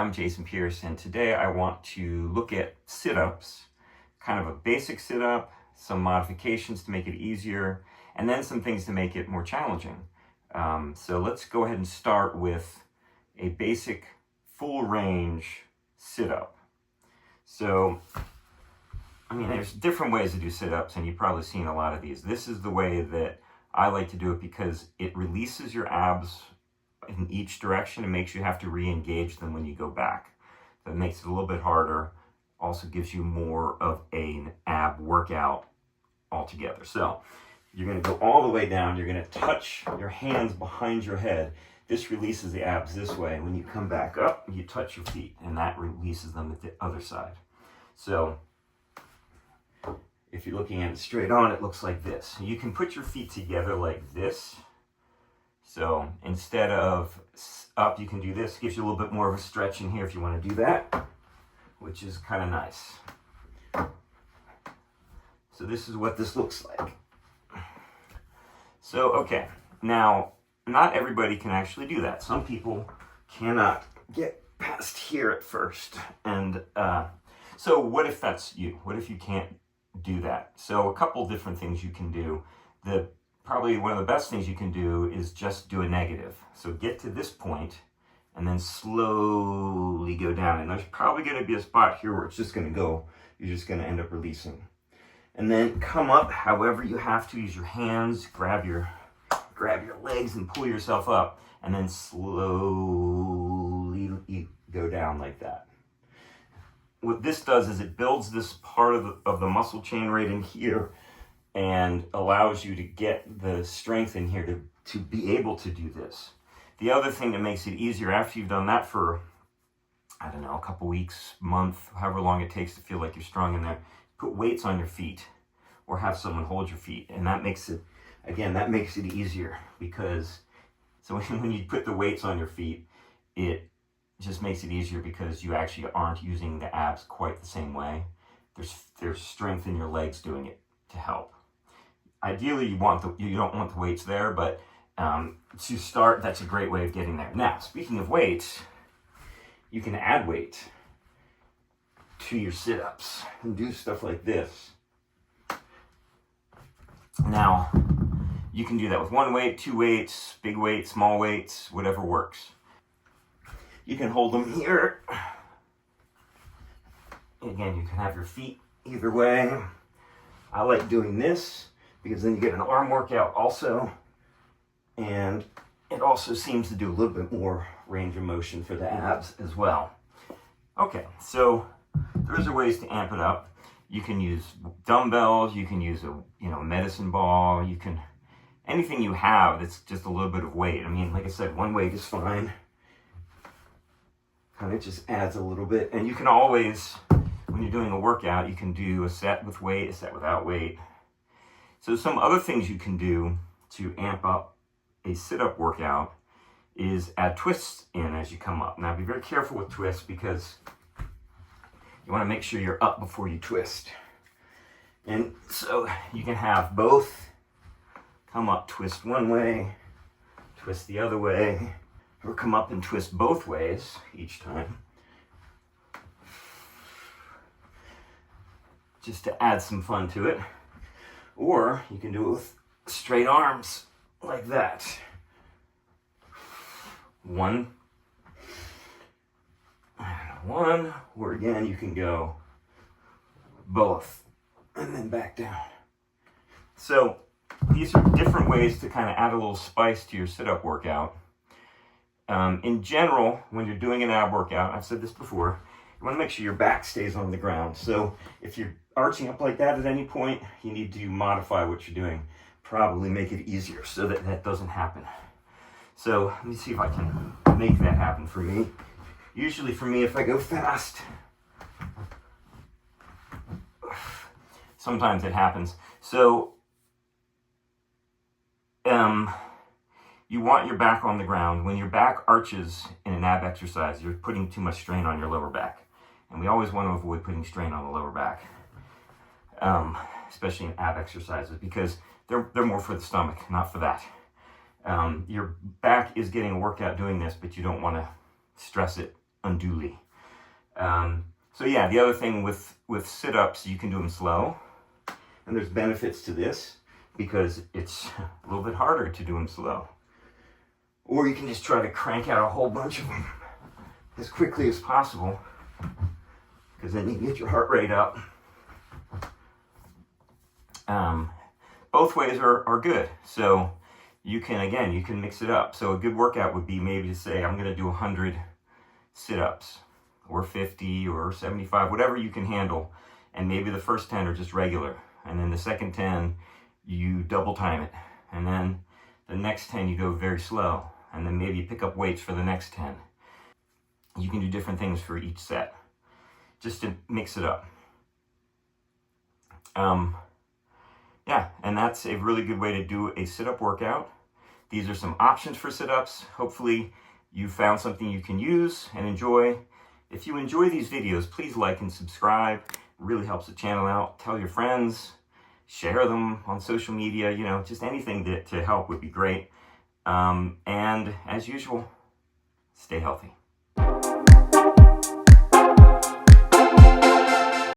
I'm Jason Pierce, and today I want to look at sit-ups, kind of a basic sit-up, some modifications to make it easier, and then some things to make it more challenging. So let's go ahead and start with a basic full range sit-up. So, there's different ways to do sit-ups, and you've probably seen a lot of these. This is the way that I like to do it because it releases your abs in each direction and makes you have to re-engage them when you go back. That makes it a little bit harder. Also gives you more of an ab workout altogether. So you're going to go all the way down. You're going to touch your hands behind your head. This releases the abs this way. When you come back up, you touch your feet, and that releases them at the other side. So if you're looking at it straight on, it looks like this. You can put your feet together like this. So instead of up, you can do this. Gives you a little bit more of a stretch in here if you want to do that, which is kind of nice. So this is what this looks like. So, okay, now not everybody can actually do that. Some people cannot get past here at first. And so what if that's you? What if you can't do that? So a couple different things you can do. Probably one of the best things you can do is just do a negative. So get to this point and then slowly go down. And there's probably going to be a spot here where it's just going to go. You're just going to end up releasing. And then come up however you have to. Use your hands, grab your legs and pull yourself up. And then slowly go down like that. What this does is it builds this part of the muscle chain right in here and allows you to get the strength in here to be able to do this. The other thing that makes it easier after you've done that for, I don't know, a couple weeks, month, however long it takes to feel like you're strong in there, put weights on your feet or have someone hold your feet. And that makes it, again, that makes it easier because, so when you put the weights on your feet, it just makes it easier because you actually aren't using the abs quite the same way. There's strength in your legs doing it to help. Ideally, you don't want the weights there, but to start, that's a great way of getting there. Now, speaking of weights, you can add weight to your sit-ups and do stuff like this. Now, you can do that with one weight, two weights, big weights, small weights, whatever works. You can hold them here. Again, you can have your feet either way. I like doing this because then you get an arm workout also. And it also seems to do a little bit more range of motion for the abs as well. Okay, so those are ways to amp it up. You can use dumbbells, you can use a medicine ball, you can, anything you have that's just a little bit of weight. Like I said, one weight is fine. Kind of just adds a little bit. And you can always, when you're doing a workout, you can do a set with weight, a set without weight. So some other things you can do to amp up a sit-up workout is add twists in as you come up. Now be very careful with twists because you want to make sure you're up before you twist. And so you can have both come up, twist one way, twist the other way, or come up and twist both ways each time. Just to add some fun to it. Or you can do it with straight arms like that. One, or again, you can go both and then back down. So these are different ways to kind of add a little spice to your sit-up workout. In general, when you're doing an ab workout, I've said this before, you want to make sure your back stays on the ground. So if you're arching up like that at any point, you need to modify what you're doing. Probably make it easier so that that doesn't happen. So let me see if I can make that happen for me. Usually for me, if I go fast, sometimes it happens. So you want your back on the ground. When your back arches in an ab exercise, you're putting too much strain on your lower back. And we always want to avoid putting strain on the lower back, especially in ab exercises, because they're more for the stomach, not for that. Your back is getting a workout doing this, but you don't want to stress it unduly. So yeah, the other thing with sit-ups, you can do them slow, and there's benefits to this because it's a little bit harder to do them slow. Or you can just try to crank out a whole bunch of them as quickly as possible, because then you can get your heart rate up. Both ways are good. So you can mix it up. So a good workout would be maybe to say, I'm going to do 100 sit-ups, or 50 or 75, whatever you can handle. And maybe the first 10 are just regular. And then the second 10, you double time it. And then the next 10, you go very slow. And then maybe you pick up weights for the next 10. You can do different things for each set, just to mix it up. Yeah, and that's a really good way to do a sit-up workout. These are some options for sit-ups. Hopefully you found something you can use and enjoy. If you enjoy these videos, please like and subscribe. It really helps the channel out. Tell your friends, share them on social media, just anything to help would be great. And as usual, stay healthy.